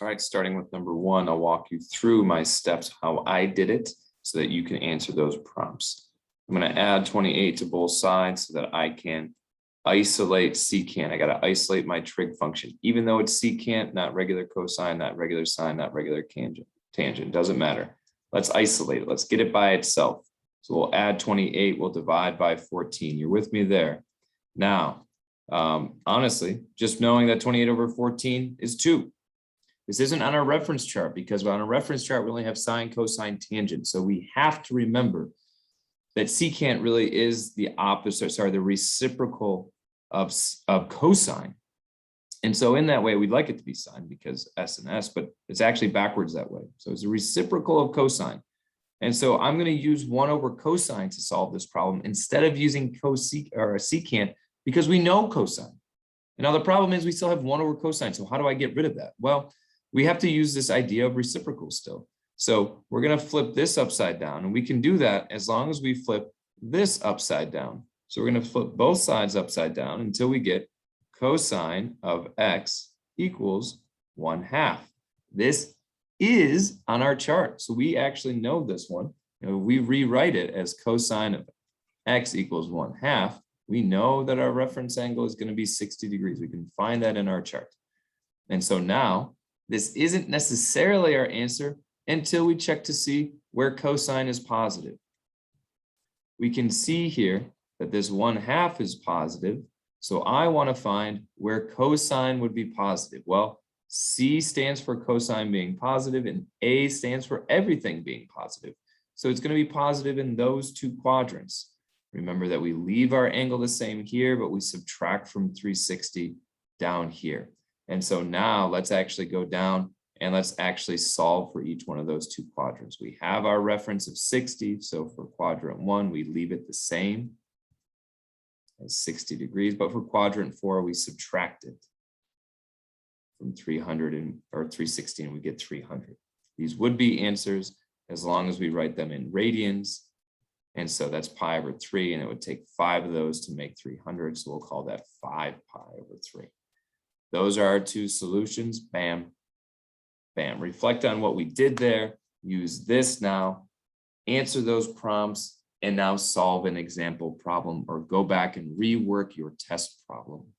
All right, starting with number one, I'll walk you through my steps, how I did it, so that you can answer those prompts. I'm going to add 28 to both sides so that I can isolate secant. I got to isolate my trig function, even though it's secant, not regular cosine, not regular sine, not regular tangent, doesn't matter. Let's isolate it. Let's get it by itself. So we'll add 28, we'll divide by 14. You're with me there. Now, honestly, just knowing that 28 over 14 is 2. This isn't on our reference chart because on a reference chart, we only have sine, cosine, tangent. So we have to remember that secant really is the opposite, sorry, the reciprocal of cosine. And so in that way, we'd like it to be sine because S and S, but it's actually backwards that way. So it's a reciprocal of cosine. And so I'm going to use 1 over cosine to solve this problem instead of using secant because we know cosine. And now the problem is we still have 1 over cosine. So how do I get rid of that? Well, we have to use this idea of reciprocal still. So we're going to flip this upside down, and we can do that as long as we flip this upside down. So we're going to flip both sides upside down until we get cosine of x equals 1/2. This is on our chart. So we actually know this one. We rewrite it as cosine of x equals 1/2. We know that our reference angle is going to be 60 degrees. We can find that in our chart. And so now this isn't necessarily our answer until we check to see where cosine is positive. We can see here that this 1/2 is positive. So I want to find where cosine would be positive. Well, C stands for cosine being positive and A stands for everything being positive. So it's going to be positive in those 2 quadrants. Remember that we leave our angle the same here, but we subtract from 360 down here. And so now let's actually go down and let's actually solve for each one of those 2 quadrants. We have our reference of 60. So for quadrant 1, we leave it the same as 60 degrees, but for quadrant 4, we subtract it from 360 and we get 300. These would be answers as long as we write them in radians. And so that's pi over 3, and it would take 5 of those to make 300. So we'll call that 5 pi over 3. Those are our 2 solutions. Bam, bam. Reflect on what we did there. Use this now. Answer those prompts and now solve an example problem or go back and rework your test problem.